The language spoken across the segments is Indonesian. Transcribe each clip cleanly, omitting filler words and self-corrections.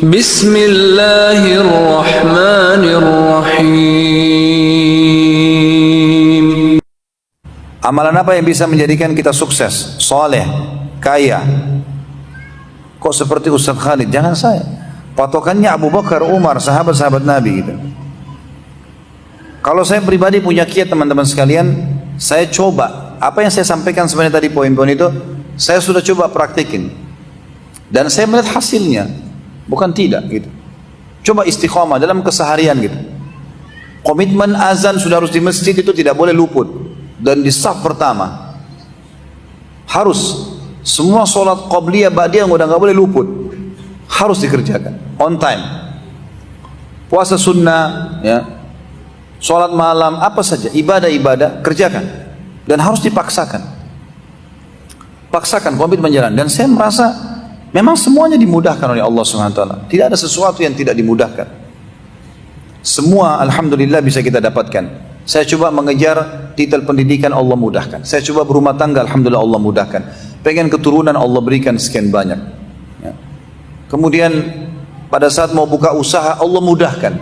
Bismillahirrahmanirrahim. Amalan apa yang bisa menjadikan kita sukses, soleh, kaya? Kok seperti Ustaz Khalid? Jangan saya. Patokannya Abu Bakar, Umar, sahabat-sahabat Nabi gitu. Kalau saya pribadi punya kiat teman-teman sekalian, saya coba apa yang saya sampaikan sebenarnya tadi poin-poin itu, saya sudah coba praktikin dan saya melihat hasilnya, bukan tidak gitu. Coba istiqomah dalam keseharian gitu. Komitmen azan sudah harus di masjid itu tidak boleh luput, dan di saf pertama harus semua sholat qabliyah ba'diyah udah nggak boleh luput, harus dikerjakan on time. Puasa sunnah, ya, sholat malam, apa saja ibadah-ibadah kerjakan dan harus dipaksakan. Paksakan komitmen jalan. Dan saya merasa memang semuanya dimudahkan oleh Allah SWT. Tidak ada sesuatu yang tidak dimudahkan. Semua alhamdulillah bisa kita dapatkan. Saya coba mengejar titel pendidikan, Allah mudahkan. Saya coba berumah tangga, alhamdulillah Allah mudahkan. Pengen keturunan, Allah berikan sekian banyak, ya. Kemudian pada saat mau buka usaha, Allah mudahkan.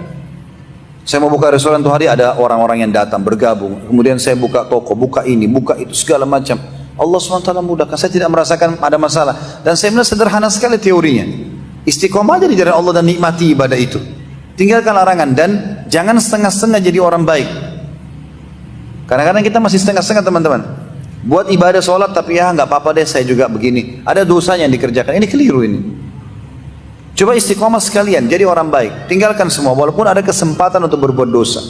Saya mau buka restoran tuh hari, ada orang-orang yang datang bergabung. Kemudian saya buka toko, buka ini, buka itu, segala macam. Allah SWT mudahkan. Saya tidak merasakan ada masalah. Dan saya melihat sederhana sekali teorinya. Istiqomah aja di jalan Allah dan nikmati ibadah itu. Tinggalkan larangan dan jangan setengah-setengah jadi orang baik. Kadang-kadang kita masih setengah-setengah teman-teman. Buat ibadah sholat tapi ya nggak apa-apa deh saya juga begini. Ada dosanya yang dikerjakan. Ini keliru ini. Coba istiqomah sekalian jadi orang baik. Tinggalkan semua walaupun ada kesempatan untuk berbuat dosa.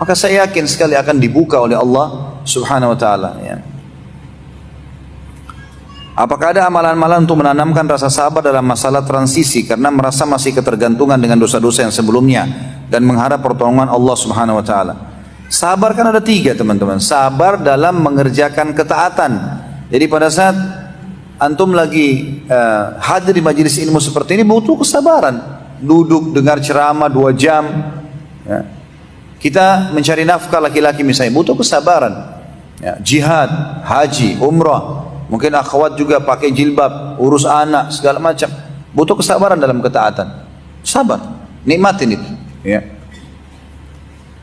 Maka saya yakin sekali akan dibuka oleh Allah Subhanahu wa taala, ya. Apakah ada amalan-amalan untuk menanamkan rasa sabar dalam masalah transisi karena merasa masih ketergantungan dengan dosa-dosa yang sebelumnya dan mengharap pertolongan Allah Subhanahu wa taala? Sabar kan ada 3 teman-teman. Sabar dalam mengerjakan ketaatan. Jadi pada saat antum lagi hadir di majelis ilmu seperti ini butuh kesabaran. Duduk dengar ceramah 2 jam, ya. Kita mencari nafkah laki-laki misalnya butuh kesabaran, ya. Jihad, haji, umrah, mungkin akhwat juga pakai jilbab, urus anak segala macam, butuh kesabaran dalam ketaatan. Sabar, nikmatin itu, ya.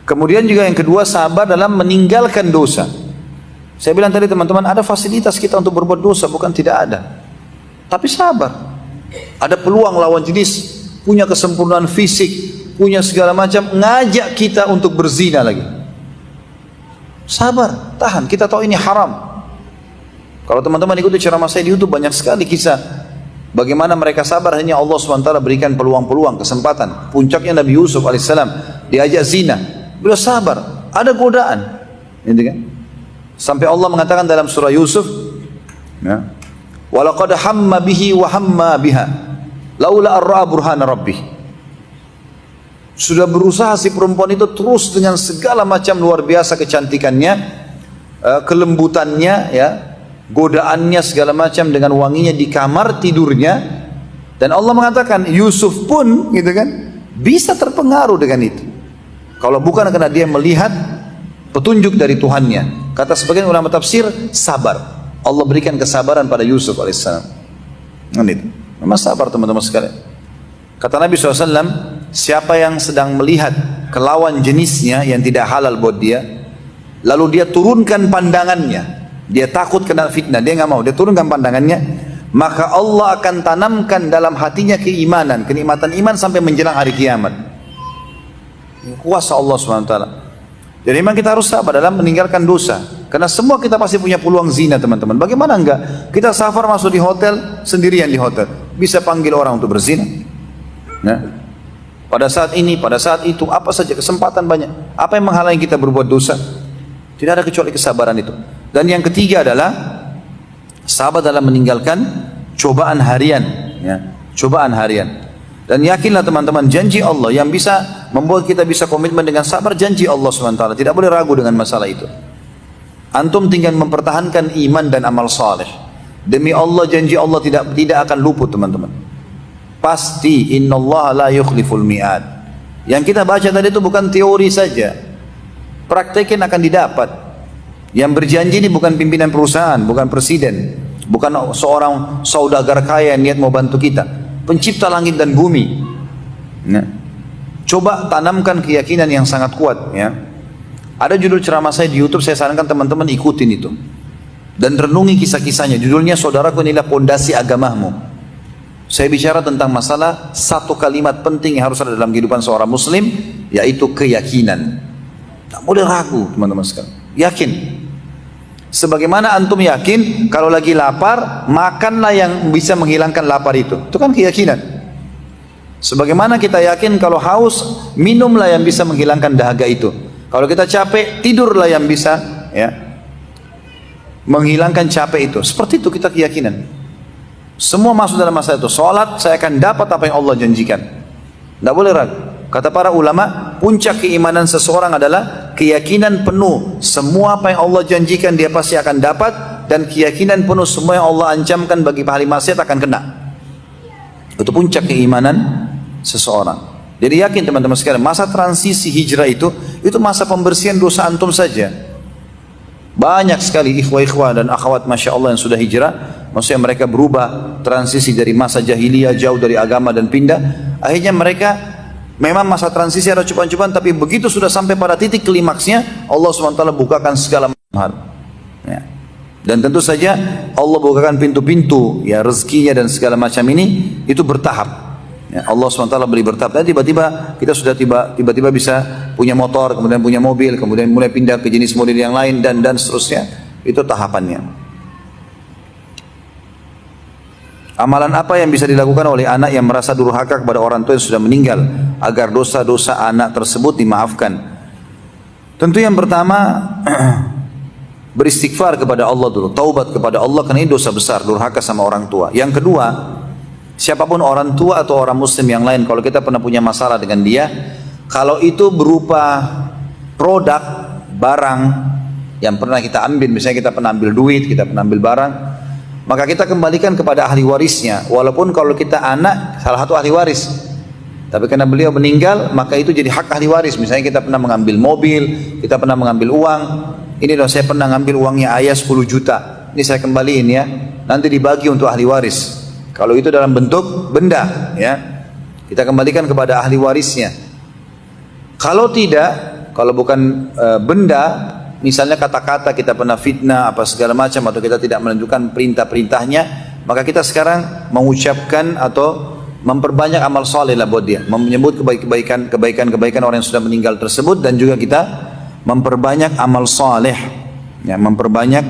Kemudian juga yang kedua, sabar dalam meninggalkan dosa. Saya bilang tadi teman-teman, ada fasilitas kita untuk berbuat dosa, bukan tidak ada. Tapi sabar. Ada peluang lawan jenis, punya kesempurnaan fisik, punya segala macam, ngajak kita untuk berzina lagi. Sabar, tahan. Kita tahu ini haram. Kalau teman-teman ikuti ceramah saya di YouTube, banyak sekali kisah bagaimana mereka sabar, hanya Allah SWT berikan peluang-peluang, kesempatan. Puncaknya Nabi Yusuf alaihissalam diajak zina. Beliau sabar, ada godaan, gitu kan? Sampai Allah mengatakan dalam surah Yusuf, ya, walaqad hamma bihi wa hamma biha laula ar-ra'a burhana rabbih. Sudah berusaha si perempuan itu terus dengan segala macam luar biasa kecantikannya, kelembutannya, ya, godaannya segala macam dengan wanginya di kamar tidurnya. Dan Allah mengatakan Yusuf pun, gitu kan, bisa terpengaruh dengan itu. Kalau bukan karena dia melihat petunjuk dari Tuhannya. Kata sebagian ulama tafsir, sabar. Allah berikan kesabaran pada Yusuf alaihissalam. Memang sabar teman-teman sekalian. Kata Nabi SAW, siapa yang sedang melihat kelawan jenisnya yang tidak halal buat dia, lalu dia turunkan pandangannya, dia takut kena fitnah, dia nggak mau, dia turunkan pandangannya, maka Allah akan tanamkan dalam hatinya keimanan, kenikmatan iman sampai menjelang hari kiamat. Kuasa Allah SWT. Jadi memang kita harus sabar dalam meninggalkan dosa. Karena semua kita pasti punya peluang zina teman-teman. Bagaimana enggak? Kita safar masuk di hotel, sendirian di hotel, bisa panggil orang untuk berzina, nah, pada saat ini, pada saat itu, apa saja kesempatan banyak. Apa yang menghalangi kita berbuat dosa? Tidak ada kecuali kesabaran itu. Dan yang ketiga adalah sabar dalam meninggalkan cobaan harian, ya, cobaan harian. Dan yakinlah teman-teman, janji Allah yang bisa membuat kita bisa komitmen dengan sabar, janji Allah SWT. Tidak boleh ragu dengan masalah itu. Antum tinggal mempertahankan iman dan amal saleh. Demi Allah, janji Allah tidak akan luput teman-teman. Pasti, innallaha la yukhliful mi'ad. Yang kita baca tadi itu bukan teori saja. Praktekin akan didapat. Yang berjanji ini bukan pimpinan perusahaan, bukan presiden, bukan seorang saudagar kaya yang niat mau bantu kita. pencipta langit dan bumi. Ya. Coba tanamkan keyakinan yang sangat kuat. Ya. Ada judul ceramah saya di YouTube, saya sarankan teman-teman ikutin itu. Dan renungi kisah-kisahnya. Judulnya Saudaraku Inilah Pondasi Agamamu. Saya bicara tentang masalah satu kalimat penting yang harus ada dalam kehidupan seorang muslim, yaitu keyakinan. Tak boleh ragu teman-teman sekalian. Yakin. Sebagaimana antum yakin kalau lagi lapar, makanlah yang bisa menghilangkan lapar itu. Itu kan keyakinan. Sebagaimana kita yakin kalau haus, minumlah yang bisa menghilangkan dahaga itu. Kalau kita capek, tidurlah yang bisa ya menghilangkan capek itu. Seperti itu kita keyakinan. Semua masuk dalam masalah itu. Salat, saya akan dapat apa yang Allah janjikan. Tidak boleh ragu. Kata para ulama, puncak keimanan seseorang adalah keyakinan penuh semua apa yang Allah janjikan dia pasti akan dapat, dan keyakinan penuh semua yang Allah ancamkan bagi ahli maksiat akan kena. Itu puncak keimanan seseorang. Jadi yakin teman-teman sekalian, masa transisi hijrah itu masa pembersihan dosa antum saja. Banyak sekali ikhwah-ikhwah dan akhwat Masya Allah yang sudah hijrah, maksudnya mereka berubah, transisi dari masa jahiliyah, jauh dari agama dan pindah. Akhirnya mereka memang masa transisi ada cobaan-cobaan, tapi begitu sudah sampai pada titik klimaksnya, Allah SWT bukakan segala hal. Ya. Dan tentu saja Allah bukakan pintu-pintu ya rezekinya dan segala macam ini, itu bertahap. Ya, Allah SWT beri bertahap. Dan tiba-tiba kita sudah tiba-tiba bisa punya motor, kemudian punya mobil, kemudian mulai pindah ke jenis model yang lain dan seterusnya. Itu tahapannya. Amalan apa yang bisa dilakukan oleh anak yang merasa durhaka kepada orang tua yang sudah meninggal agar dosa-dosa anak tersebut dimaafkan? Tentu yang pertama beristighfar kepada Allah dulu, taubat kepada Allah karena ini dosa besar, durhaka sama orang tua. Yang kedua, siapapun orang tua atau orang muslim yang lain, kalau kita pernah punya masalah dengan dia, kalau itu berupa produk, barang yang pernah kita ambil, misalnya kita pernah ambil duit, kita pernah ambil barang, maka kita kembalikan kepada ahli warisnya. Walaupun kalau kita anak salah satu ahli waris, tapi karena beliau meninggal, maka itu jadi hak ahli waris. Misalnya kita pernah mengambil mobil, kita pernah mengambil uang. Ini loh, saya pernah ngambil uangnya ayah 10 juta. Ini saya kembaliin ya. Nanti dibagi untuk ahli waris. Kalau itu dalam bentuk benda, ya, kita kembalikan kepada ahli warisnya. Kalau tidak, kalau bukan benda, misalnya kata-kata kita pernah fitnah apa segala macam, atau kita tidak menunjukkan perintah-perintahnya, maka kita sekarang mengucapkan atau memperbanyak amal soleh lah buat dia, menyebut kebaikan orang yang sudah meninggal tersebut, dan juga kita memperbanyak amal soleh, ya, memperbanyak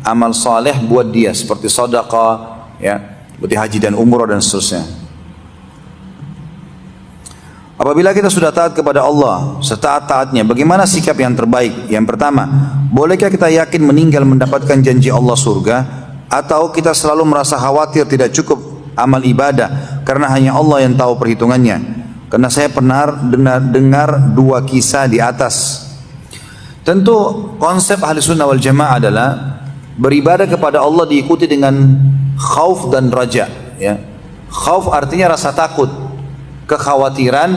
amal soleh buat dia seperti sedekah, ya, seperti haji dan umrah dan seterusnya. Apabila kita sudah taat kepada Allah setaat-taatnya, bagaimana sikap yang terbaik? Yang pertama, bolehkah kita yakin meninggal mendapatkan janji Allah surga, atau kita selalu merasa khawatir tidak cukup amal ibadah karena hanya Allah yang tahu perhitungannya? Karena saya pernah dengar dua kisah di atas. Tentu konsep ahli sunnah wal jamaah adalah beribadah kepada Allah diikuti dengan khauf dan raja. Ya. Khauf artinya rasa takut, kekhawatiran,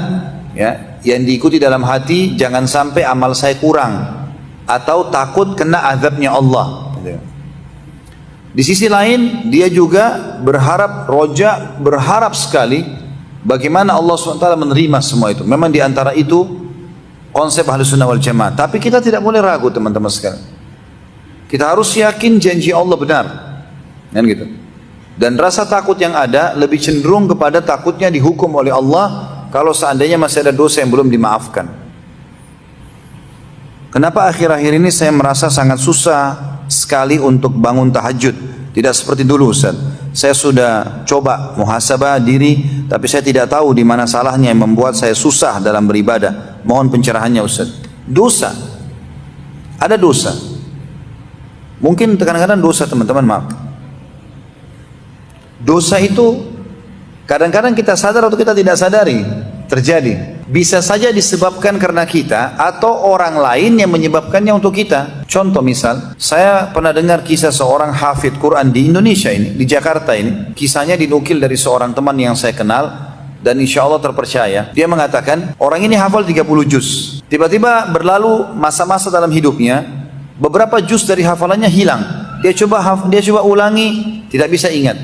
ya, yang diikuti dalam hati, jangan sampai amal saya kurang, atau takut kena azabnya Allah. Di sisi lain dia juga berharap sekali bagaimana Allah SWT menerima semua itu. Memang di antara itu konsep Ahlus Sunnah wal Jamaah. Tapi kita tidak boleh ragu teman-teman sekalian. Kita harus yakin janji Allah benar, kan gitu. Dan rasa takut yang ada lebih cenderung kepada takutnya dihukum oleh Allah kalau seandainya masih ada dosa yang belum dimaafkan. Kenapa akhir-akhir ini saya merasa sangat susah sekali untuk bangun tahajud? Tidak seperti dulu, Ustaz. Saya sudah coba muhasabah diri, tapi saya tidak tahu di mana salahnya yang membuat saya susah dalam beribadah. Mohon pencerahannya, Ustaz. Dosa. Ada dosa. Mungkin kadang-kadang dosa, teman-teman, maaf. Dosa itu kadang-kadang kita sadar atau kita tidak sadari terjadi. Bisa saja disebabkan karena kita atau orang lain yang menyebabkannya untuk kita. Contoh misal, saya pernah dengar kisah seorang hafidh Quran di Indonesia ini, di Jakarta ini. Kisahnya dinukil dari seorang teman yang saya kenal dan insya Allah terpercaya. Dia mengatakan orang ini hafal 30 juz. Tiba-tiba berlalu masa-masa dalam hidupnya, beberapa juz dari hafalannya hilang. Dia coba ulangi, tidak bisa ingat.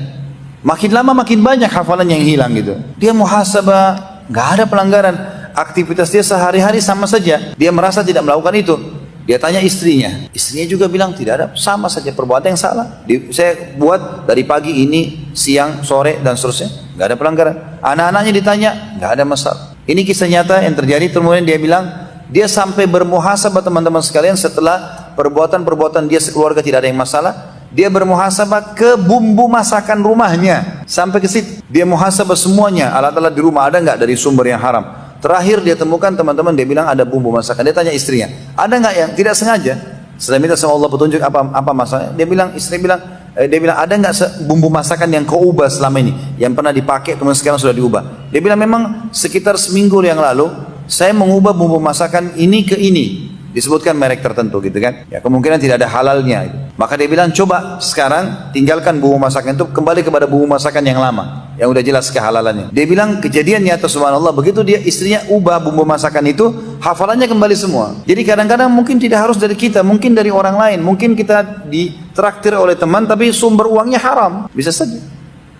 Makin lama makin banyak hafalan yang hilang gitu. Dia muhasabah, nggak ada pelanggaran. Aktivitas dia sehari-hari sama saja. Dia merasa tidak melakukan itu. Dia tanya istrinya. Istrinya juga bilang tidak ada, sama saja perbuatan yang salah. Saya buat dari pagi ini, siang, sore, dan seterusnya. Nggak ada pelanggaran. Anak-anaknya ditanya, nggak ada masalah. Ini kisah nyata yang terjadi. Kemudian dia bilang, dia sampai bermuhasabah teman-teman sekalian setelah perbuatan-perbuatan dia sekeluarga tidak ada yang masalah. Dia bermuhasabah ke bumbu masakan rumahnya. Sampai ke situ. Dia muhasabah semuanya. Alat-alat di rumah ada nggak dari sumber yang haram. Terakhir dia temukan teman-teman, dia bilang ada bumbu masakan. Dia tanya istrinya, ada nggak yang tidak sengaja? Setelah minta sama Allah petunjuk apa masalahnya, dia bilang ada nggak bumbu masakan yang kau ubah selama ini, yang pernah dipakai kemudian sekarang sudah diubah? Dia bilang memang sekitar seminggu yang lalu saya mengubah bumbu masakan ini ke ini. Disebutkan merek tertentu gitu kan. Ya kemungkinan tidak ada halalnya. Maka dia bilang coba sekarang tinggalkan bumbu masakan itu, kembali kepada bumbu masakan yang lama, yang udah jelas kehalalannya. Dia bilang kejadian nyata subhanallah, begitu dia istrinya ubah bumbu masakan itu, hafalannya kembali semua. Jadi kadang-kadang mungkin tidak harus dari kita, mungkin dari orang lain, mungkin kita ditraktir oleh teman tapi sumber uangnya haram, bisa saja.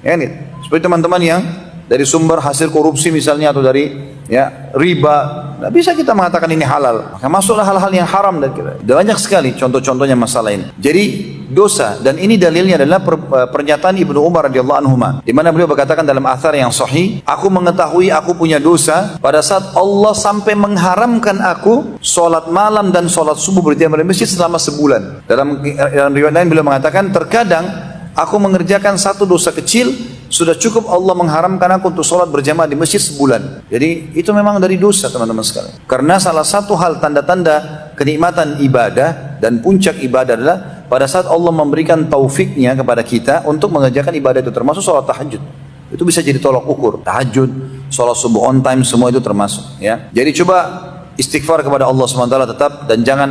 Ya nih, seperti teman-teman yang dari sumber hasil korupsi misalnya atau dari riba, nggak bisa kita mengatakan ini halal. Maka masuklah hal-hal yang haram dan kita. Banyak sekali contoh-contohnya masalah ini. Jadi dosa, dan ini dalilnya adalah pernyataan Ibnu Umar radhiyallahu anhu, di mana beliau berkatakan dalam athar yang sahih, aku mengetahui aku punya dosa pada saat Allah sampai mengharamkan aku sholat malam dan sholat subuh berjamaah di masjid selama sebulan. Dalam riwayat lain beliau mengatakan terkadang aku mengerjakan satu dosa kecil, sudah cukup Allah mengharamkan aku untuk sholat berjamaah di masjid sebulan. Jadi itu memang dari dosa teman-teman sekalian. Karena salah satu hal tanda-tanda kenikmatan ibadah dan puncak ibadah adalah pada saat Allah memberikan taufiknya kepada kita untuk mengerjakan ibadah itu, termasuk sholat tahajud. Itu bisa jadi tolak ukur. Tahajud, sholat subuh on time, semua itu termasuk. Ya. Jadi coba istighfar kepada Allah SWT tetap, dan jangan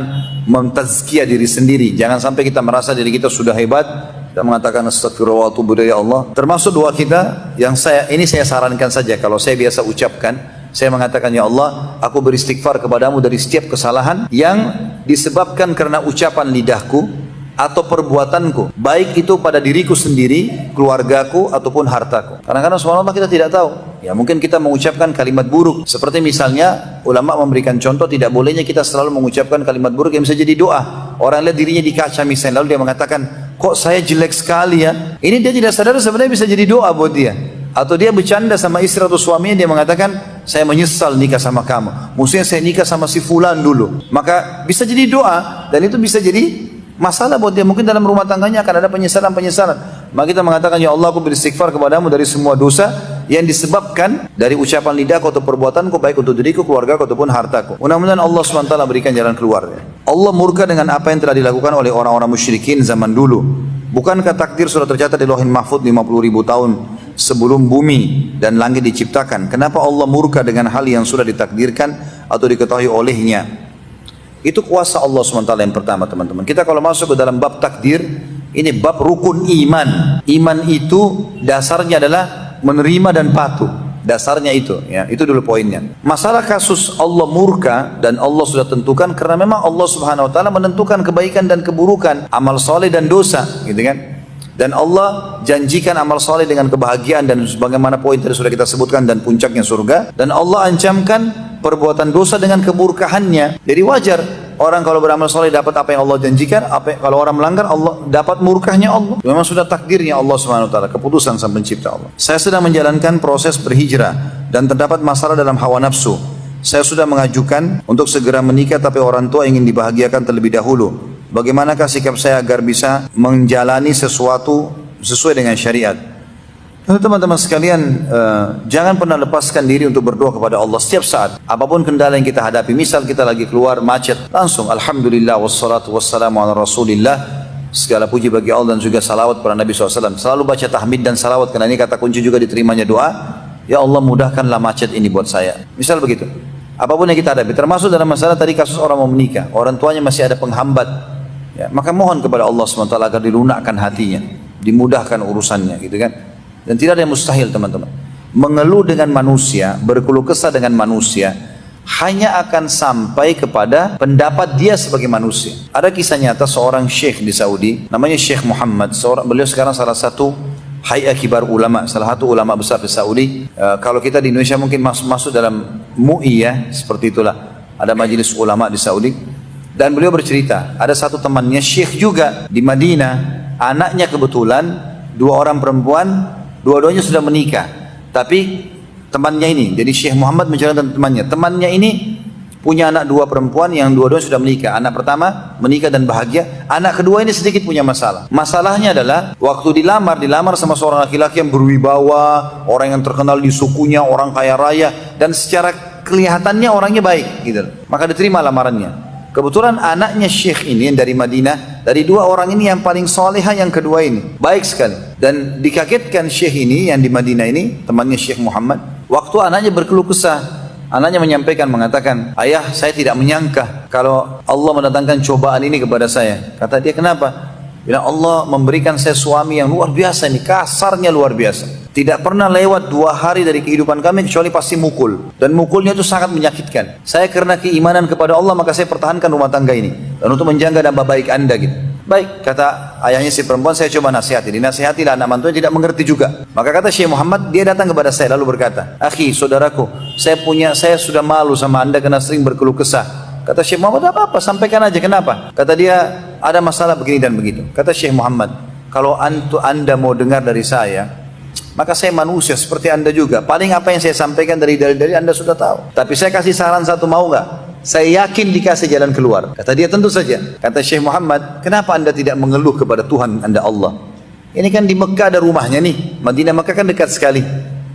mentazkiyah diri sendiri. Jangan sampai kita merasa diri kita sudah hebat, kita mengatakan astagfirullah wa atubu ilaih, ya Allah. Termasuk doa kita yang saya sarankan saja, kalau saya biasa ucapkan, saya mengatakan ya Allah, aku beristighfar kepadamu dari setiap kesalahan yang disebabkan karena ucapan lidahku atau perbuatanku, baik itu pada diriku sendiri, keluargaku ataupun hartaku. Kadang-kadang subhanallah kita tidak tahu. Ya mungkin kita mengucapkan kalimat buruk. Seperti misalnya ulama memberikan contoh, tidak bolehnya kita selalu mengucapkan kalimat buruk yang bisa jadi doa. Orang lihat dirinya di kaca misalnya, lalu dia mengatakan, kok saya jelek sekali ya. Ini dia tidak sadar sebenarnya bisa jadi doa buat dia. Atau dia bercanda sama istri atau suaminya, dia mengatakan, saya menyesal nikah sama kamu, mestinya saya nikah sama si fulan dulu. Maka bisa jadi doa, dan itu bisa jadi masalah buat dia. Mungkin dalam rumah tangganya akan ada penyesalan-penyesalan. Maka kita mengatakan, ya Allah, aku beristighfar kepadamu dari semua dosa yang disebabkan dari ucapan lidahku atau perbuatanku, baik untuk diriku, keluargaku ataupun hartaku. Mudah-mudahan Allah SWT berikan jalan keluar. Allah murka dengan apa yang telah dilakukan oleh orang-orang musyrikin zaman dulu. Bukankah takdir sudah tercatat di Lauhul Mahfuz 50.000 tahun sebelum bumi dan langit diciptakan? Kenapa Allah murka dengan hal yang sudah ditakdirkan atau diketahui olehnya? Itu kuasa Allah SWT yang pertama teman-teman. Kita kalau masuk ke dalam bab takdir, ini bab rukun iman. Iman itu dasarnya adalah menerima dan patuh. Dasarnya itu, ya, itu dulu poinnya. Masalah kasus Allah murka dan Allah sudah tentukan, karena memang Allah Subhanahu wa taala menentukan kebaikan dan keburukan, amal soleh dan dosa, gitu kan? Dan Allah janjikan amal soleh dengan kebahagiaan dan sebagaimana poin tadi sudah kita sebutkan, dan puncaknya surga. Dan Allah ancamkan perbuatan dosa dengan kemurkahannya. Jadi wajar orang kalau beramal soleh dapat apa yang Allah janjikan, kalau orang melanggar Allah dapat murkahnya Allah. Memang sudah takdirnya Allah Subhanahu wa taala, keputusan sang pencipta Allah. Saya sedang menjalankan proses berhijrah dan terdapat masalah dalam hawa nafsu. Saya sudah mengajukan untuk segera menikah, tapi orang tua ingin dibahagiakan terlebih dahulu. Bagaimanakah sikap saya agar bisa menjalani sesuatu sesuai dengan syariat? Teman-teman sekalian, jangan pernah lepaskan diri untuk berdoa kepada Allah setiap saat. Apapun kendala yang kita hadapi, misal kita lagi keluar macet, langsung alhamdulillah wassalatu wassalamu ala rasulillah. Segala puji bagi Allah dan juga salawat pada Nabi SAW. Selalu baca tahmid dan salawat, karena ini kata kunci juga diterimanya doa. Ya Allah, mudahkanlah macet ini buat saya. Misal begitu. Apapun yang kita hadapi, termasuk dalam masalah tadi kasus orang mau menikah, orang tuanya masih ada penghambat, ya, maka mohon kepada Allah SWT agar dilunakkan hatinya, dimudahkan urusannya, gitu kan. Dan tidak ada yang mustahil teman-teman. Mengeluh dengan manusia, berkeluh kesah dengan manusia, hanya akan sampai kepada pendapat dia sebagai manusia. Ada kisah nyata seorang syekh di Saudi, namanya Syekh Muhammad. Beliau sekarang salah satu Hay'ah Kibar Ulama, salah satu ulama besar di Saudi. Kalau kita di Indonesia mungkin masuk dalam MUI ya, seperti itulah. Ada majelis ulama di Saudi. Dan beliau bercerita, ada satu temannya syekh juga di Madinah, anaknya kebetulan 2 orang perempuan, dua-duanya sudah menikah. Tapi temannya ini, jadi Syekh Muhammad menceritakan temannya ini punya anak 2 perempuan yang dua-duanya sudah menikah. Anak pertama menikah dan bahagia, anak kedua ini sedikit punya masalah. Masalahnya adalah waktu dilamar sama seorang laki-laki yang berwibawa, orang yang terkenal di sukunya, orang kaya raya, dan secara kelihatannya orangnya baik gitu. Maka diterima lamarannya. Kebetulan anaknya syekh ini yang dari Madinah, dari 2 orang ini yang paling soleha yang kedua ini, baik sekali. Dan dikagetkan syekh ini yang di Madinah ini, temannya Syekh Muhammad, waktu anaknya berkeluh kesah, anaknya mengatakan, ayah saya tidak menyangka kalau Allah mendatangkan cobaan ini kepada saya. Kata dia, kenapa? Bilang, Allah memberikan saya suami yang luar biasa ini, kasarnya luar biasa. Tidak pernah lewat 2 hari dari kehidupan kami kecuali pasti mukul. Dan mukulnya itu sangat menyakitkan. Saya karena keimanan kepada Allah maka saya pertahankan rumah tangga ini. Dan untuk menjaga nama baik anda gitu. Baik, kata ayahnya si perempuan, saya coba nasihati. Dinasihatilah, anak mantunya tidak mengerti juga. Maka kata Syekh Muhammad, dia datang kepada saya lalu berkata, akhi, saudaraku, saya sudah malu sama anda karena sering berkeluh kesah. Kata Syekh Muhammad, apa-apa, sampaikan aja, kenapa? Kata dia, ada masalah begini dan begitu. Kata Syekh Muhammad, kalau anda mau dengar dari saya, maka saya manusia seperti anda juga. Paling apa yang saya sampaikan dari anda sudah tahu. Tapi saya kasih saran satu, mau nggak? Saya yakin dikasih jalan keluar. Kata dia, tentu saja. Kata Syekh Muhammad, kenapa anda tidak mengeluh kepada Tuhan anda Allah? Ini kan di Mekah ada rumahnya nih. Madinah Mekah kan dekat sekali.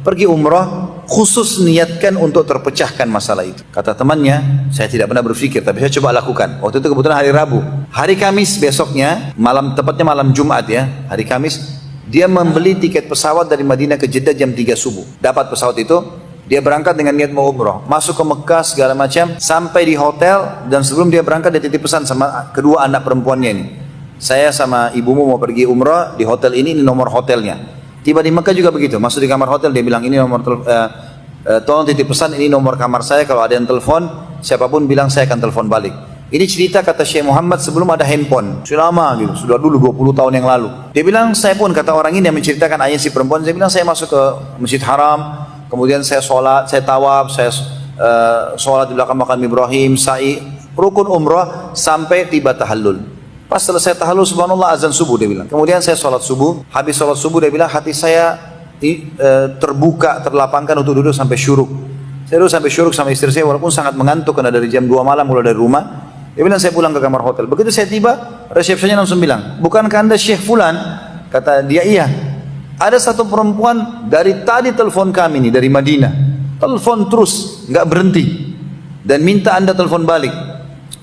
Pergi umrah, khusus niatkan untuk terpecahkan masalah itu. Kata temannya, saya tidak pernah berpikir, tapi saya coba lakukan. Waktu itu kebetulan hari Rabu. Hari Kamis besoknya, tepatnya malam Jumat ya, hari Kamis, dia membeli tiket pesawat dari Madinah ke Jeddah jam 3 subuh. Dapat pesawat itu, dia berangkat dengan niat mau umrah. Masuk ke Mekah segala macam, sampai di hotel, dan sebelum dia berangkat dia titip pesan sama kedua anak perempuannya ini. Saya sama ibumu mau pergi umrah di hotel ini nomor hotelnya. Tiba di Mekah juga begitu, masuk di kamar hotel, dia bilang ini nomor tolong titip pesan, ini nomor kamar saya, kalau ada yang telepon, siapapun bilang saya akan telepon balik. Ini cerita kata Syekh Muhammad sebelum ada handphone, sudah lama gitu, sudah dulu 20 tahun yang lalu. Dia bilang, saya pun, kata orang ini yang menceritakan ayat si perempuan, saya bilang saya masuk ke Masjid Haram, kemudian saya sholat, saya tawaf, saya sholat di belakang makam Ibrahim, sa'i, rukun umrah, sampai tiba tahallul. Pas selesai tahallul, subhanallah, azan subuh dia bilang. Kemudian saya sholat subuh, habis sholat subuh dia bilang, hati saya terbuka, terlapangkan untuk duduk sampai syuruk. Saya duduk sampai syuruk sama istri saya, walaupun sangat mengantuk karena dari jam 2 malam mulai dari rumah. Dia bilang, saya pulang ke kamar hotel. Begitu saya tiba, resepsinya langsung bilang, bukankah anda Syekh Fulan? Kata dia, iya. Ada satu perempuan dari tadi telepon kami nih, dari Madinah. Telepon terus, nggak berhenti. Dan minta anda telepon balik.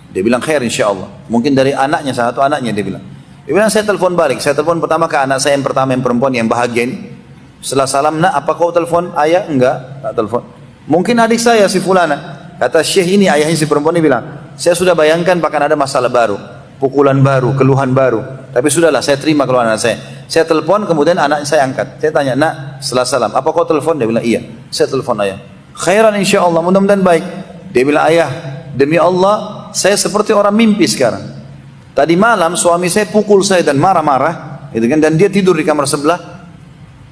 Dia bilang, khair insya Allah. Mungkin dari anaknya, salah satu anaknya dia bilang. Dia bilang, saya telepon balik. Saya telepon pertama ke anak saya yang pertama, yang perempuan, yang bahagia ini. Setelah salam, nak, apa kau telepon ayah? Enggak, tak telepon. Mungkin adik saya si Fulana. Kata Syekh ini, ayahnya si perempuan ini bilang, saya sudah bayangkan bahkan ada masalah baru, pukulan baru, keluhan baru. Tapi sudahlah, saya terima keluhan anak saya. Saya telepon, kemudian anak saya angkat. Saya tanya, nak, setelah salam, apa kau telepon? Dia bilang, iya. Saya telepon ayah. Khairan insya Allah, mudah-mudahan baik. Dia bilang, ayah, demi Allah, saya seperti orang mimpi sekarang. Tadi malam suami saya pukul saya dan marah-marah, gitu kan? Dan dia tidur di kamar sebelah.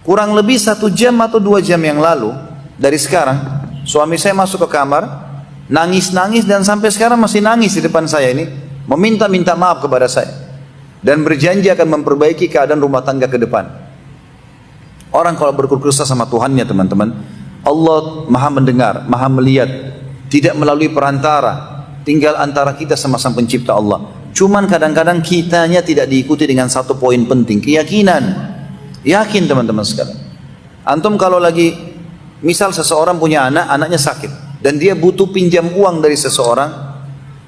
Kurang lebih 1 jam atau 2 jam yang lalu dari sekarang, suami saya masuk ke kamar, nangis-nangis dan sampai sekarang masih nangis di depan saya ini, meminta-minta maaf kepada saya dan berjanji akan memperbaiki keadaan rumah tangga ke depan. Orang kalau berkeluh kesah sama Tuhannya, teman-teman, Allah Maha mendengar, Maha melihat, tidak melalui perantara, tinggal antara kita sama Sang Pencipta Allah. Cuman kadang-kadang kitanya tidak diikuti dengan satu poin penting, keyakinan. Yakin teman-teman sekalian. Antum kalau lagi, misal seseorang punya anak, anaknya sakit, dan dia butuh pinjam uang dari seseorang,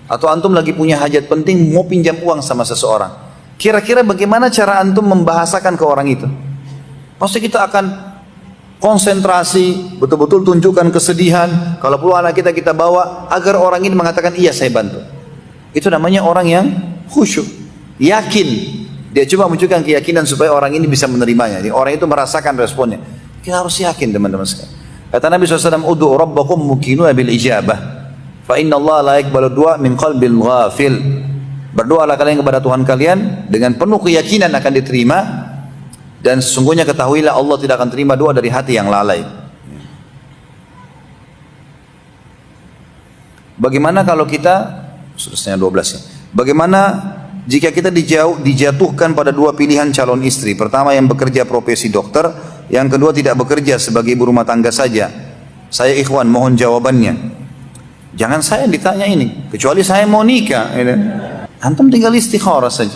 atau antum lagi punya hajat penting mau pinjam uang sama seseorang, kira-kira bagaimana cara antum membahasakan ke orang itu? Pasti kita akan konsentrasi, betul-betul tunjukkan kesedihan, kalau perlu anak kita bawa agar orang ini mengatakan iya saya bantu. Itu namanya orang yang khusyuk, yakin. Dia coba menunjukkan keyakinan supaya orang ini bisa menerimanya. Jadi orang itu merasakan responnya. Kita harus yakin teman-teman sekalian. Kata Nabi SAW, Udu'u rabbakum mukinu bil ijabah, fa inna Allah la yaqbalu du'a min qalbil ghafil. Berdoalah kalian kepada Tuhan kalian dengan penuh keyakinan akan diterima, Dan sesungguhnya ketahuilah Allah tidak akan terima doa dari hati yang lalai. Bagaimana kalau kita, sudah 12 ya. Bagaimana jika kita dijatuhkan pada dua pilihan calon istri? Pertama yang bekerja profesi dokter, yang kedua tidak bekerja sebagai ibu rumah tangga saja. Saya ikhwan mohon jawabannya. Jangan saya ditanya ini, kecuali saya mau nikah. Antum tinggal istikharah saja.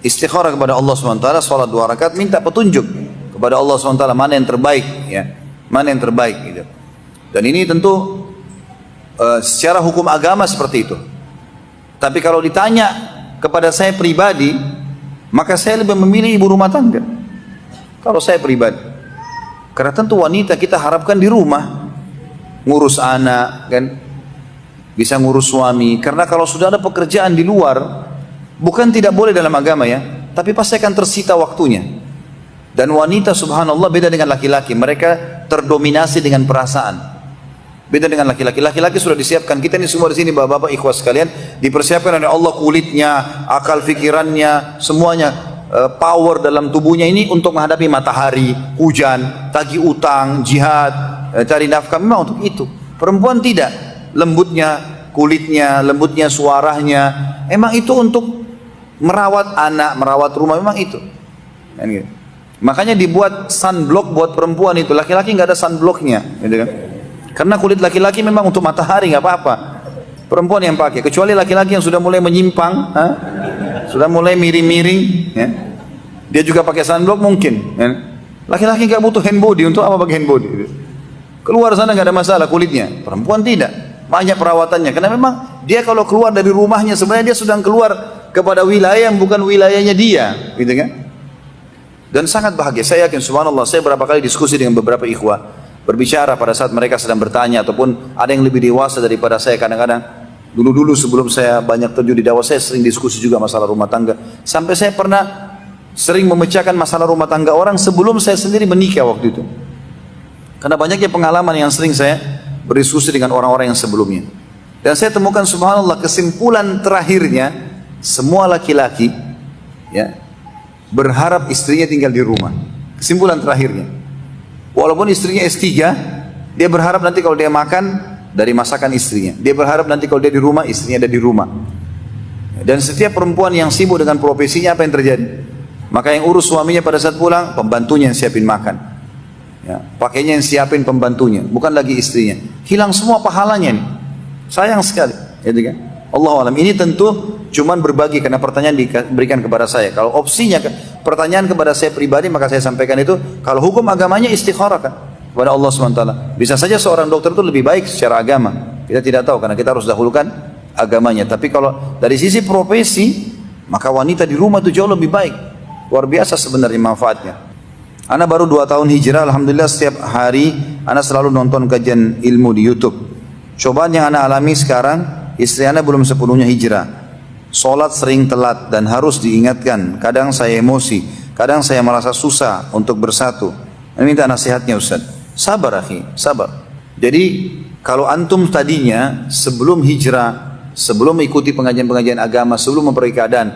Istikharah kepada Allah SWT, sholat 2 rakaat, minta petunjuk kepada Allah SWT mana yang terbaik, ya, mana yang terbaik. Gitu. Dan ini tentu secara hukum agama seperti itu. Tapi kalau ditanya kepada saya pribadi, maka saya lebih memilih ibu rumah tangga. Kalau saya pribadi, karena tentu wanita kita harapkan di rumah, ngurus anak, kan, bisa ngurus suami. Karena kalau sudah ada pekerjaan di luar, bukan tidak boleh dalam agama ya, tapi pasti akan tersita waktunya. Dan wanita subhanallah beda dengan laki-laki, mereka terdominasi dengan perasaan. Beda dengan laki-laki. Laki-laki sudah disiapkan. Kita ini semua di sini bapak-bapak ikhwas sekalian dipersiapkan oleh Allah kulitnya, akal fikirannya, semuanya, power dalam tubuhnya ini untuk menghadapi matahari, hujan, tagih utang, jihad, cari nafkah. Memang untuk itu. Perempuan tidak. Lembutnya kulitnya, lembutnya suaranya. Emang itu untuk merawat anak, merawat rumah. Memang itu. Makanya dibuat sunblock buat perempuan itu. Laki-laki nggak ada sunblocknya, gitu kan? Karena kulit laki-laki memang untuk matahari, nggak apa-apa. Perempuan yang pakai, kecuali laki-laki yang sudah mulai menyimpang, sudah mulai miring-miring, ya. Dia juga pakai sunblock mungkin. Ya. Laki-laki nggak butuh hand body, untuk apa pakai hand body? Keluar sana nggak ada masalah kulitnya. Perempuan tidak, banyak perawatannya. Karena memang dia kalau keluar dari rumahnya sebenarnya dia sedang keluar kepada wilayah yang bukan wilayahnya dia, gitu kan? Dan sangat bahagia. Saya yakin, subhanallah, saya berapa kali diskusi dengan beberapa ikhwah. Berbicara pada saat mereka sedang bertanya ataupun ada yang lebih dewasa daripada saya. Kadang-kadang dulu-dulu sebelum saya banyak terjun di dakwah, saya sering diskusi juga masalah rumah tangga. Sampai saya pernah sering memecahkan masalah rumah tangga orang sebelum saya sendiri menikah waktu itu. Karena banyaknya pengalaman yang sering saya berdiskusi dengan orang-orang yang sebelumnya. Dan saya temukan subhanallah kesimpulan terakhirnya, semua laki-laki ya, berharap istrinya tinggal di rumah. Kesimpulan terakhirnya. Walaupun istrinya S3, dia berharap nanti kalau dia makan dari masakan istrinya. Dia berharap nanti kalau dia di rumah, istrinya ada di rumah. Dan setiap perempuan yang sibuk dengan profesinya, apa yang terjadi? Maka yang urus suaminya pada saat pulang, pembantunya yang siapin makan. Ya, pakainya yang siapin pembantunya, bukan lagi istrinya. Hilang semua pahalanya nih. Sayang sekali. Gitu kan? Allah alam. Ini tentu cuman berbagi karena pertanyaan diberikan kepada saya. Kalau opsinya pertanyaan kepada saya pribadi, maka saya sampaikan itu. Kalau hukum agamanya istikharah kan kepada Allah SWT. Bisa saja seorang dokter itu lebih baik secara agama. Kita tidak tahu karena kita harus dahulukan agamanya. Tapi kalau dari sisi profesi, maka wanita di rumah itu jauh lebih baik. Luar biasa sebenarnya manfaatnya. Ana baru 2 tahun hijrah, alhamdulillah setiap hari ana selalu nonton kajian ilmu di YouTube. Cobaan yang ana alami sekarang, istri ana belum sepenuhnya hijrah. Sholat sering telat dan harus diingatkan. Kadang saya emosi, kadang saya merasa susah untuk bersatu. Ini minta nasihatnya Ustaz. Sabar akhi, sabar. Jadi kalau antum tadinya sebelum hijrah, sebelum mengikuti pengajian-pengajian agama, sebelum memperbaiki keadaan,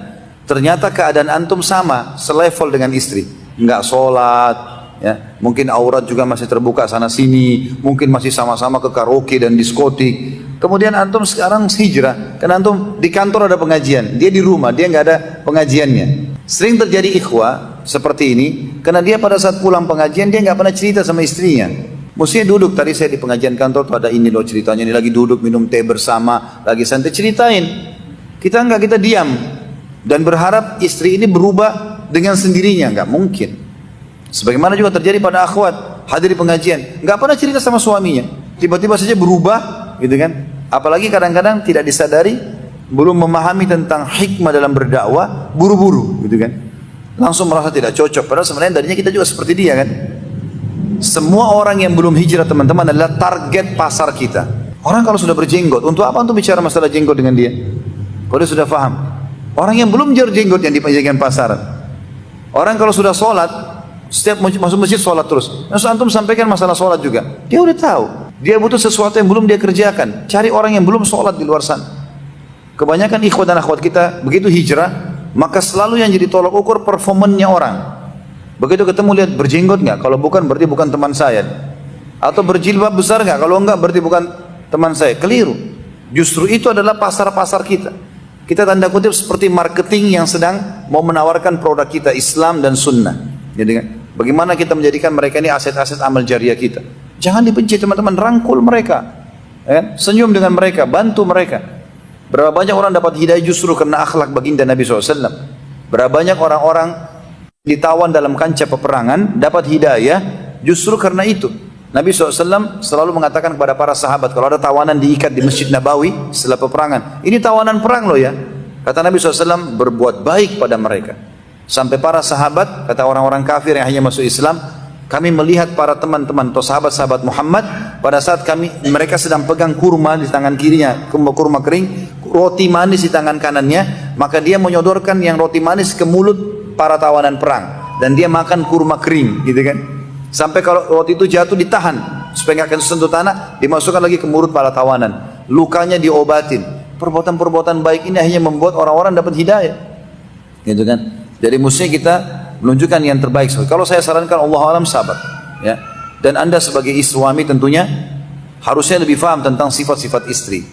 ternyata keadaan antum sama, selevel dengan istri. Enggak sholat, ya, mungkin aurat juga masih terbuka sana sini, mungkin masih sama-sama ke karaoke dan diskotik. Kemudian antum sekarang hijrah, karena antum di kantor ada pengajian, dia di rumah, dia nggak ada pengajiannya. Sering terjadi ikhwah seperti ini, karena dia pada saat pulang pengajian dia nggak pernah cerita sama istrinya. Mestinya duduk, tadi saya di pengajian kantor tuh ada ini loh ceritanya, ini lagi duduk minum teh bersama, lagi santai, ceritain. Kita enggak, kita diam dan berharap istri ini berubah dengan sendirinya, nggak mungkin. Sebagaimana juga terjadi pada akhwat hadir di pengajian, nggak pernah cerita sama suaminya, tiba-tiba saja berubah. Gitu kan? Apalagi kadang-kadang tidak disadari, belum memahami tentang hikmah dalam berdakwah, buru-buru, gitu kan? Langsung merasa tidak cocok. Padahal sebenarnya darinya kita juga seperti dia kan? Semua orang yang belum hijrah teman-teman adalah target pasar kita. Orang kalau sudah berjenggot, untuk apa untuk bicara masalah jenggot dengan dia? Kalau dia sudah paham. Orang yang belum jenggot yang dipenjagaan pasaran. Orang kalau sudah sholat, setiap masuk masjid sholat terus. Nah, antum sampaikan masalah sholat juga. Dia udah tahu. Dia butuh sesuatu yang belum dia kerjakan. Cari orang yang belum sholat di luar sana. Kebanyakan ikhwat dan akhwat kita begitu hijrah, maka selalu yang jadi tolak ukur performanya orang. Begitu ketemu lihat berjenggot nggak? Kalau bukan berarti bukan teman saya. Atau berjilbab besar nggak? Kalau enggak berarti bukan teman saya. Keliru. Justru itu adalah pasar-pasar kita. Kita tanda kutip seperti marketing yang sedang mau menawarkan produk kita, Islam dan Sunnah. Jadi kan, bagaimana kita menjadikan mereka ini aset-aset amal jariah kita. Jangan dibenci teman-teman, rangkul mereka, senyum dengan mereka, bantu mereka. Berapa banyak orang dapat hidayah justru karena akhlak baginda Nabi SAW. Berapa banyak orang-orang ditawan dalam kancah peperangan dapat hidayah justru karena itu. Nabi SAW selalu mengatakan kepada para sahabat, kalau ada tawanan diikat di Masjid Nabawi setelah peperangan, ini tawanan perang loh ya. Kata Nabi SAW, berbuat baik pada mereka. Sampai para sahabat, kata orang-orang kafir yang hanya masuk Islam, kami melihat para teman-teman atau sahabat-sahabat Muhammad pada saat mereka sedang pegang kurma di tangan kirinya, kurma kering, roti manis di tangan kanannya, maka dia menyodorkan yang roti manis ke mulut para tawanan perang, dan dia makan kurma kering, gitu kan. Sampai kalau roti itu jatuh ditahan supaya nggak akan sentuh tanah, dimasukkan lagi ke mulut para tawanan, lukanya diobatin. Perbuatan-perbuatan baik ini hanya membuat orang-orang dapat hidayah, gitu kan. Jadi mestinya kita menunjukkan yang terbaik. Kalau saya sarankan, Allah alam, sabar, ya. Dan anda sebagai suami tentunya harusnya lebih paham tentang sifat-sifat istri.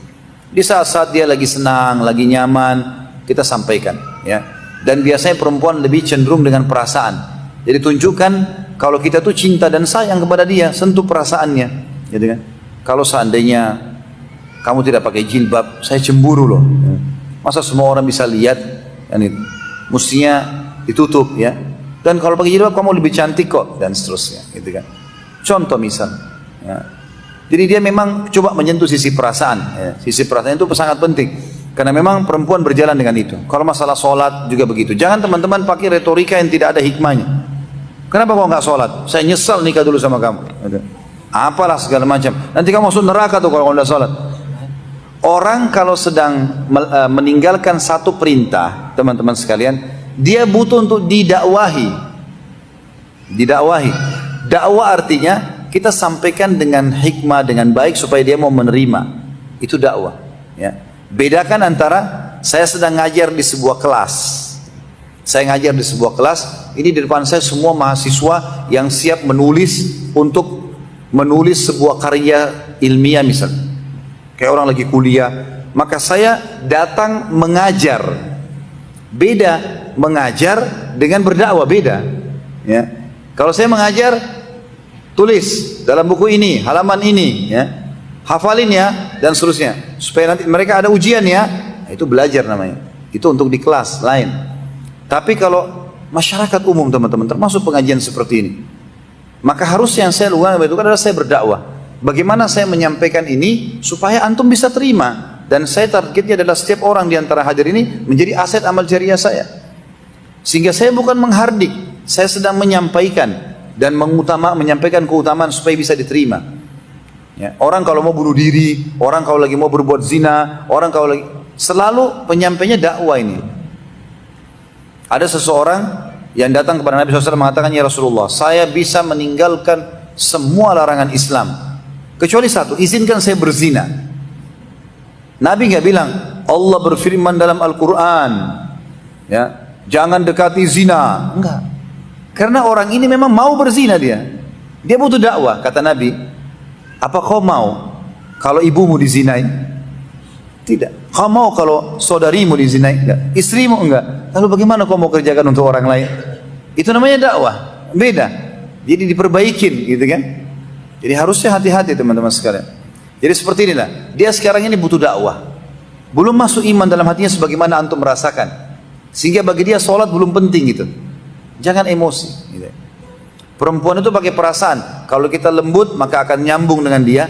Di saat-saat dia lagi senang, lagi nyaman, kita sampaikan, ya. Dan biasanya perempuan lebih cenderung dengan perasaan. Jadi tunjukkan kalau kita tuh cinta dan sayang kepada dia, sentuh perasaannya, gitu kan. Kalau seandainya kamu tidak pakai jilbab, saya cemburu loh. Masa semua orang bisa lihat? Kan itu. Mestinya ditutup, ya. Dan kalau pakai jilbab kamu lebih cantik kok, dan seterusnya, gitu kan. Contoh misal, ya. Jadi dia memang coba menyentuh sisi perasaan, ya. Sisi perasaan itu sangat penting, karena memang perempuan berjalan dengan itu. Kalau masalah sholat juga begitu. Jangan teman-teman pakai retorika yang tidak ada hikmahnya. Kenapa kau nggak sholat? Saya nyesal nikah dulu sama kamu. Apalah segala macam. Nanti kamu masuk neraka tuh kalau nggak sholat. Orang kalau sedang meninggalkan satu perintah, teman-teman sekalian, dia butuh untuk didakwahi. Didakwahi. Dakwah artinya kita sampaikan dengan hikmah, dengan baik supaya dia mau menerima. Itu dakwah. Ya. Bedakan antara saya sedang ngajar di sebuah kelas. Saya ngajar di sebuah kelas, ini di depan saya semua mahasiswa yang siap menulis untuk menulis sebuah karya ilmiah misal. Kayak orang lagi kuliah, maka saya datang mengajar. Beda mengajar dengan berdakwah, beda. Ya. Kalau saya mengajar, tulis dalam buku ini, halaman ini, ya. Hafalin ya, dan seterusnya. Supaya nanti mereka ada ujian ya, itu belajar namanya. Itu untuk di kelas lain. Tapi kalau masyarakat umum teman-teman, termasuk pengajian seperti ini, maka harusnya yang saya lakukan itu adalah saya berdakwah. Bagaimana saya menyampaikan ini supaya antum bisa terima. Dan saya targetnya adalah setiap orang di antara hadir ini menjadi aset amal jariah saya. Sehingga saya bukan menghardik, saya sedang menyampaikan dan menyampaikan keutamaan supaya bisa diterima. Ya, orang kalau mau bunuh diri, orang kalau lagi mau berbuat zina, orang kalau lagi, selalu penyampainya dakwah ini. Ada seseorang yang datang kepada Nabi SAW mengatakan, ya Rasulullah, saya bisa meninggalkan semua larangan Islam kecuali satu, izinkan saya berzina. Nabi nggak bilang, Allah berfirman dalam Al-Quran, ya, jangan dekati zina. Enggak. Karena orang ini memang mau berzina dia butuh dakwah. Kata Nabi, apa kau mau kalau ibumu dizinai? Tidak. Kau mau kalau saudarimu dizinai? Enggak. Istrimu? Enggak. Lalu bagaimana kau mau kerjakan untuk orang lain? Itu namanya dakwah. Beda. Jadi diperbaikin, gitu kan? Jadi harusnya hati-hati teman-teman sekalian. Jadi seperti inilah. Dia sekarang ini butuh dakwah. Belum masuk iman dalam hatinya sebagaimana antum merasakan. Sehingga bagi dia sholat belum penting gitu. Jangan emosi. Gitu. Perempuan itu pakai perasaan. Kalau kita lembut maka akan nyambung dengan dia.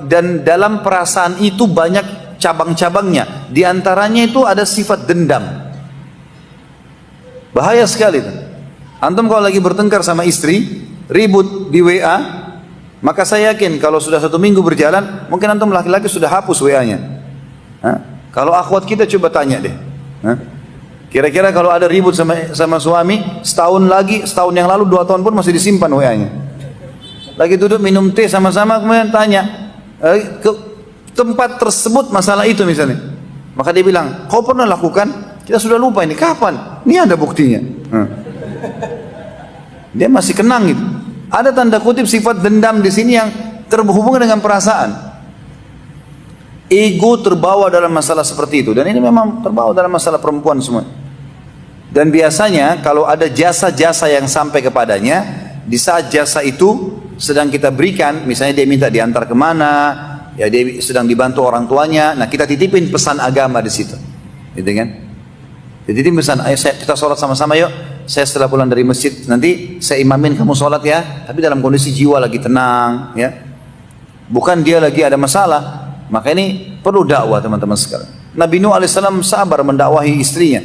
Dan dalam perasaan itu banyak cabang-cabangnya. Di antaranya itu ada sifat dendam. Bahaya sekali. Antum kalau lagi bertengkar sama istri, ribut di WA, maka saya yakin kalau sudah 1 minggu berjalan, mungkin antum laki-laki sudah hapus WA-nya. Kalau akhwat kita coba tanya deh. Kira-kira kalau ada ribut sama suami, setahun yang lalu, 2 tahun pun masih disimpan WA-nya. Lagi duduk minum teh sama-sama, kemudian tanya ke tempat tersebut masalah itu misalnya. Maka dia bilang, kau pernah lakukan? Kita sudah lupa ini, kapan? Ini ada buktinya. Dia masih kenang gitu. Ada tanda kutip sifat dendam di sini yang terhubung dengan perasaan. Ego terbawa dalam masalah seperti itu. Dan ini memang terbawa dalam masalah perempuan semua. Dan biasanya kalau ada jasa-jasa yang sampai kepadanya, di saat jasa itu sedang kita berikan, misalnya dia minta diantar kemana, ya dia sedang dibantu orang tuanya, nah kita titipin pesan agama di situ, gitu kan? Titipin pesan, ayo kita sholat sama-sama yuk. Saya setelah pulang dari masjid nanti saya imamin kamu sholat ya, tapi dalam kondisi jiwa lagi tenang, ya. Bukan dia lagi ada masalah. Maka ini perlu dakwah teman-teman sekalian. Nabi Nuh alaihissalam sabar mendakwahi istrinya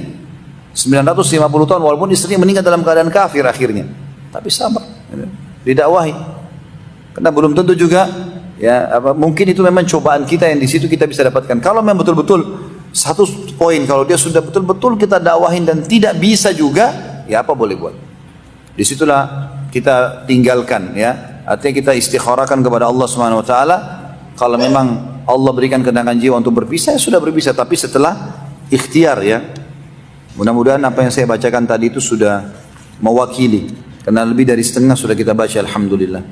950 tahun walaupun istrinya meninggal dalam keadaan kafir akhirnya, tapi sabar, didakwahi. Karena belum tentu juga ya mungkin itu memang cobaan kita yang di situ kita bisa dapatkan. Kalau memang betul-betul satu poin, kalau dia sudah betul-betul kita dakwahin dan tidak bisa juga, ya apa boleh buat. Disitulah kita tinggalkan, ya. Artinya kita istikharahkan kepada Allah Subhanahu Wa Taala. Kalau memang Allah berikan kenangan jiwa untuk berpisah, ya sudah berpisah. Tapi setelah ikhtiar, ya. Mudah-mudahan apa yang saya bacakan tadi itu sudah mewakili. Karena lebih dari setengah sudah kita baca, alhamdulillah.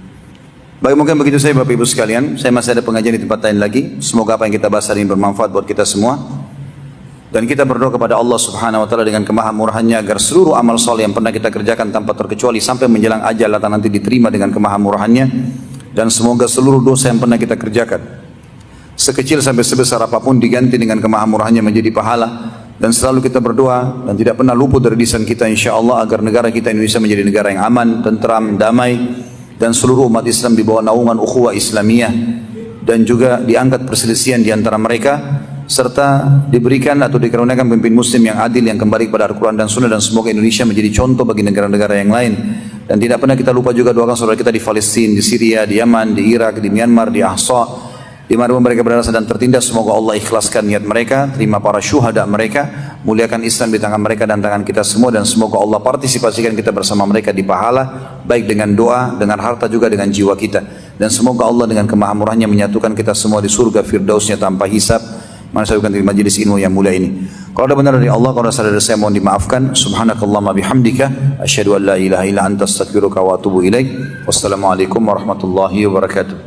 Baik, mungkin begitu saya Bapak Ibu sekalian. Saya masih ada pengajian di tempat lain lagi. Semoga apa yang kita bahas hari ini bermanfaat buat kita semua. Dan kita berdoa kepada Allah Subhanahu Wa Taala dengan kemahamurahannya agar seluruh amal soleh yang pernah kita kerjakan tanpa terkecuali sampai menjelang ajal atau nanti diterima dengan kemahamurahannya. Dan semoga seluruh dosa yang pernah kita kerjakan, sekecil sampai sebesar apapun, diganti dengan kemahamurahannya menjadi pahala. Dan selalu kita berdoa dan tidak pernah luput dari lisan kita insyaAllah agar negara kita Indonesia menjadi negara yang aman, tentram, damai, dan seluruh umat Islam di bawah naungan ukhuwah Islamiyah, dan juga diangkat perselisihan di antara mereka, serta diberikan atau dikaruniakan pemimpin muslim yang adil yang kembali kepada Al-Quran dan Sunnah. Dan semoga Indonesia menjadi contoh bagi negara-negara yang lain. Dan tidak pernah kita lupa juga doakan saudara kita di Palestina, di Syria, di Yaman, di Irak, di Myanmar, di Ahsa, di mana mereka berada dan tertindas. Semoga Allah ikhlaskan niat mereka, terima para syuhada mereka, muliakan Islam di tangan mereka dan tangan kita semua. Dan semoga Allah partisipasikan kita bersama mereka di pahala, baik dengan doa, dengan harta, juga dengan jiwa kita. Dan semoga Allah dengan kemahamurahannya menyatukan kita semua di surga firdausnya tanpa hisab. Mana saya bukan di majelis ilmu yang mulia ini. Kalau ada benar dari Allah, kalau ada salah dari saya mohon dimaafkan. Subhanakallahumma bihamdika asyhadu an la ilaha illa anta astaghfiruka wa atubu ilaik. Wassalamualaikum warahmatullahi wabarakatuh.